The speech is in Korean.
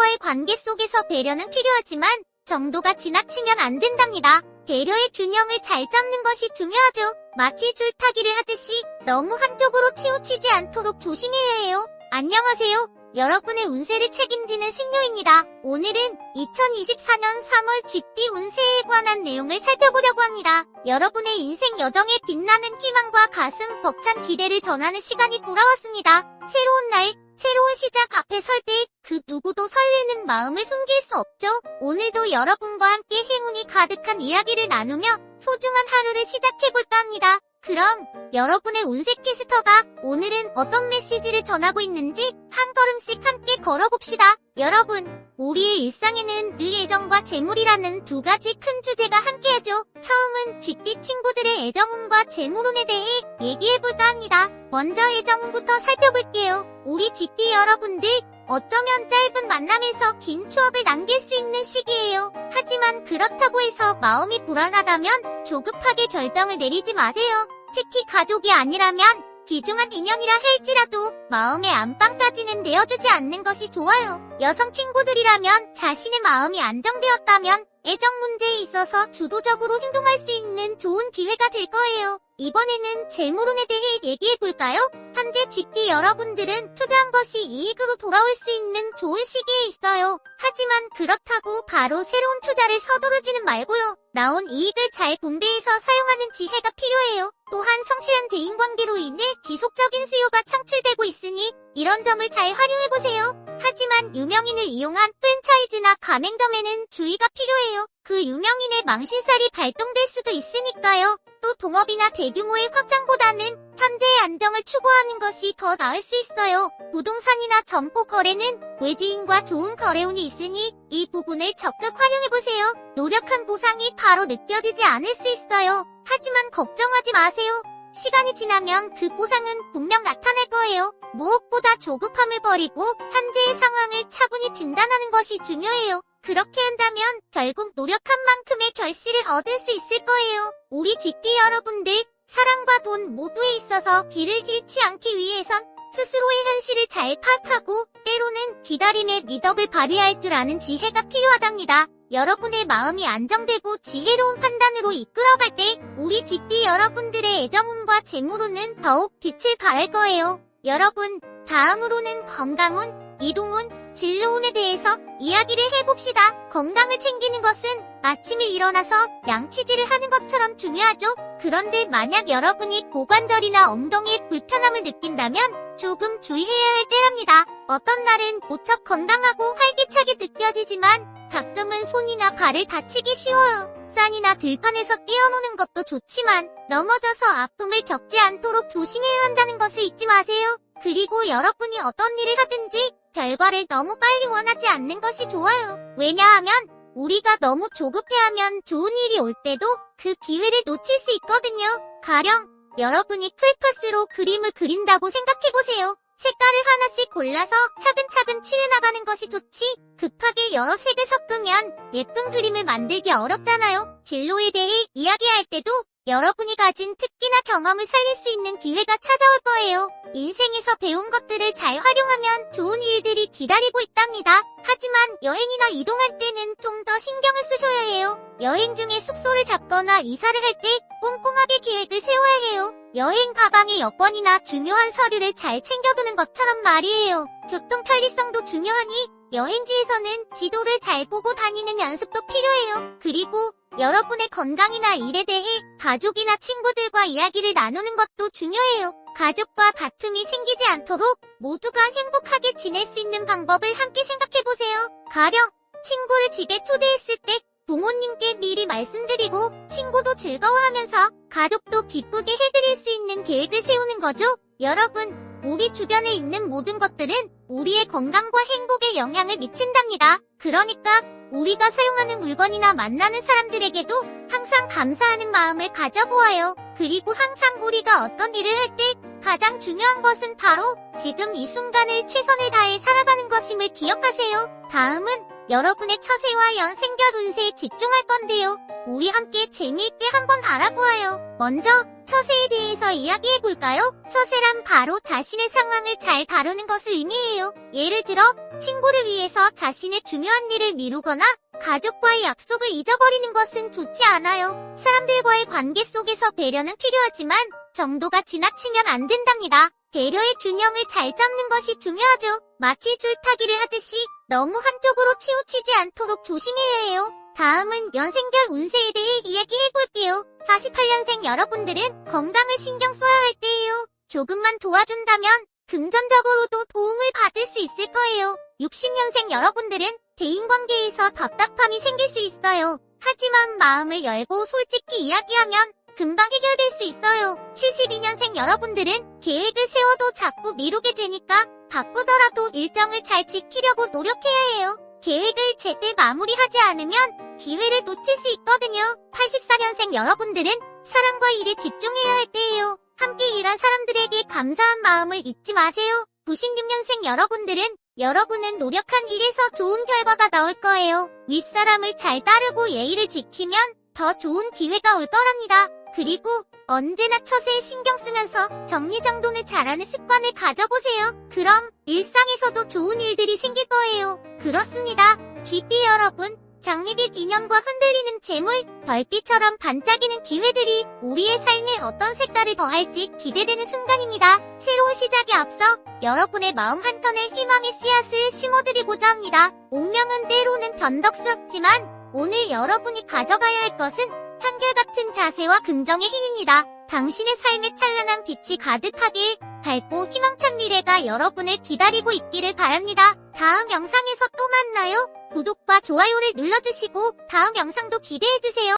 상대와의 관계 속에서 배려는 필요하지만 정도가 지나치면 안 된답니다. 배려의 균형을 잘 잡는 것이 중요하죠. 마치 줄타기를 하듯이 너무 한쪽으로 치우치지 않도록 조심해야 해요. 안녕하세요. 여러분의 운세를 책임지는 신유입니다. 오늘은 2024년 3월 쥐띠 운세에 관한 내용을 살펴보려고 합니다. 여러분의 인생 여정에 빛나는 희망과 가슴 벅찬 기대를 전하는 시간이 돌아왔습니다. 새로운 날, 새로운 시작 앞에 설 때 그 누구도 설레는 마음을 숨길 수 없죠. 오늘도 여러분과 함께 행운이 가득한 이야기를 나누며 소중한 하루를 시작해볼까 합니다. 그럼 여러분의 운세 캐스터가 오늘은 어떤 메시지를 전하고 있는지 한 걸음씩 함께 걸어봅시다. 여러분, 우리의 일상에는 늘 애정과 재물이라는 두 가지 큰 주제가 함께하죠. 처음은 쥐띠 친구들의 애정운과 재물운에 대해 얘기해볼까 합니다. 먼저 애정운부터 살펴볼게요. 우리 쥐띠 여러분들, 어쩌면 짧은 만남에서 긴 추억을 남길 수 있는 시기예요. 하지만 그렇다고 해서 마음이 불안하다면 조급하게 결정을 내리지 마세요. 특히 가족이 아니라면 귀중한 인연이라 할지라도 마음의 안방까지는 내어주지 않는 것이 좋아요. 여성 친구들이라면 자신의 마음이 안정되었다면 애정 문제에 있어서 주도적으로 행동할 수 있는 좋은 기회가 될 거예요. 이번에는 재물운에 대해 얘기해볼까요? 현재 쥐띠 여러분들은 투자한 것이 이익으로 돌아올 수 있는 좋은 시기에 있어요. 하지만 그렇다고 바로 새로운 투자를 서두르지는 말고요. 나온 이익을 잘 분배해서 사용하는 지혜가 필요해요. 또한 성실한 대인관계로 인해 지속적인 수요가 창출되고 있으니 이런 점을 잘 활용해보세요. 하지만 유명인을 이용한 프랜차이즈나 가맹점에는 주의가 필요해요. 그 유명인의 망신살이 발동될 수도 있으니까요. 또 동업이나 대규모의 확장보다는 현재의 안정을 추구하는 것이 더 나을 수 있어요. 부동산이나 점포 거래는 외지인과 좋은 거래운이 있으니 이 부분을 적극 활용해보세요. 노력한 보상이 바로 느껴지지 않을 수 있어요. 하지만 걱정하지 마세요. 시간이 지나면 그 보상은 분명 나타날 거예요. 무엇보다 조급함을 버리고 현재의 상황을 차분히 진단하는 것이 중요해요. 그렇게 한다면 결국 노력한 만큼의 결실을 얻을 수 있을 거예요. 우리 쥐띠 여러분들, 사랑과 돈 모두에 있어서 길을 잃지 않기 위해선 스스로의 현실을 잘 파악하고 때로는 기다림의 미덕을 발휘할 줄 아는 지혜가 필요하답니다. 여러분의 마음이 안정되고 지혜로운 판단으로 이끌어갈 때 우리 쥐띠 여러분들의 애정운과 재물운은 더욱 빛을 발할 거예요. 여러분, 다음으로는 건강운, 이동운, 진로운에 대해서 이야기를 해봅시다. 건강을 챙기는 것은 아침에 일어나서 양치질을 하는 것처럼 중요하죠. 그런데 만약 여러분이 고관절이나 엉덩이에 불편함을 느낀다면 조금 주의해야 할 때랍니다. 어떤 날은 무척 건강하고 활기차게 느껴지지만 가끔은 손이나 발을 다치기 쉬워요. 산이나 들판에서 뛰어노는 것도 좋지만 넘어져서 아픔을 겪지 않도록 조심해야 한다는 것을 잊지 마세요. 그리고 여러분이 어떤 일을 하든지 결과를 너무 빨리 원하지 않는 것이 좋아요. 왜냐하면 우리가 너무 조급해하면 좋은 일이 올 때도 그 기회를 놓칠 수 있거든요. 가령 여러분이 풀파스로 그림을 그린다고 생각해보세요. 색깔을 하나씩 골라서 차근차근 칠해나가는 것이 좋지 급하게 여러 색을 섞으면 예쁜 그림을 만들기 어렵잖아요. 진로에 대해 이야기할 때도 여러분이 가진 특기나 경험을 살릴 수 있는 기회가 찾아올 거예요. 인생에서 배운 것들을 잘 활용하면 좋은 일들이 기다리고 있답니다. 하지만 여행이나 이동할 때는 좀 더 신경을 쓰셔야 해요. 여행 중에 숙소를 잡거나 이사를 할 때 꼼꼼하게 계획을 세워야 해요. 여행 가방에 여권이나 중요한 서류를 잘 챙겨두는 것처럼 말이에요. 교통 편리성도 중요하니 여행지에서는 지도를 잘 보고 다니는 연습도 필요해요. 그리고 여러분의 건강이나 일에 대해 가족이나 친구들과 이야기를 나누는 것도 중요해요. 가족과 다툼이 생기지 않도록 모두가 행복하게 지낼 수 있는 방법을 함께 생각해보세요. 가령 친구를 집에 초대했을 때 부모님께 미리 말씀드리고 친구도 즐거워하면서 가족도 기쁘게 해드릴 수 있는 계획을 세우는 거죠. 여러분, 우리 주변에 있는 모든 것들은 우리의 건강과 행복에 영향을 미친답니다. 그러니까 우리가 사용하는 물건이나 만나는 사람들에게도 항상 감사하는 마음을 가져보아요. 그리고 항상 우리가 어떤 일을 할 때 가장 중요한 것은 바로 지금 이 순간을 최선을 다해 살아가는 것임을 기억하세요. 다음은 여러분의 처세와 연생결 운세에 집중할 건데요. 우리 함께 재미있게 한번 알아보아요. 먼저 처세에 대해서 이야기해볼까요? 처세란 바로 자신의 상황을 잘 다루는 것을 의미해요. 예를 들어 친구를 위해서 자신의 중요한 일을 미루거나 가족과의 약속을 잊어버리는 것은 좋지 않아요. 사람들과의 관계 속에서 배려는 필요하지만 정도가 지나치면 안 된답니다. 배려의 균형을 잘 잡는 것이 중요하죠. 마치 줄타기를 하듯이 너무 한쪽으로 치우치지 않도록 조심해야 해요. 다음은 연생별 운세에 대해 이야기해볼게요. 48년생 여러분들은 건강을 신경 써야 할 때예요. 조금만 도와준다면 금전적으로도 도움을 받을 수 있을 거예요. 60년생 여러분들은 대인관계에서 답답함이 생길 수 있어요. 하지만 마음을 열고 솔직히 이야기하면 금방 해결될 수 있어요. 72년생 여러분들은 계획을 세워도 자꾸 미루게 되니까 바쁘더라도 일정을 잘 지키려고 노력해야 해요. 계획을 제때 마무리하지 않으면 기회를 놓칠 수 있거든요. 84년생 여러분들은 사랑과 일에 집중해야 할 때예요. 함께 일한 사람들에게 감사한 마음을 잊지 마세요. 96년생 여러분들은 여러분은 노력한 일에서 좋은 결과가 나올 거예요. 윗사람을 잘 따르고 예의를 지키면 더 좋은 기회가 올 거랍니다. 그리고 언제나 처세에 신경 쓰면서 정리정돈을 잘하는 습관을 가져보세요. 그럼 일상에서도 좋은 일들이 생길 거예요. 그렇습니다. GP 여러분, 장밋빛 인연과 흔들리는 재물, 별빛처럼 반짝이는 기회들이 우리의 삶에 어떤 색깔을 더할지 기대되는 순간입니다. 새로운 시작에 앞서 여러분의 마음 한켠에 희망의 씨앗을 심어드리고자 합니다. 운명은 때로는 변덕스럽지만 오늘 여러분이 가져가야 할 것은 한결같은 자세와 긍정의 힘입니다. 당신의 삶에 찬란한 빛이 가득하길, 밝고 희망찬 미래가 여러분을 기다리고 있기를 바랍니다. 다음 영상에서 또 만나요. 구독과 좋아요를 눌러주시고 다음 영상도 기대해주세요.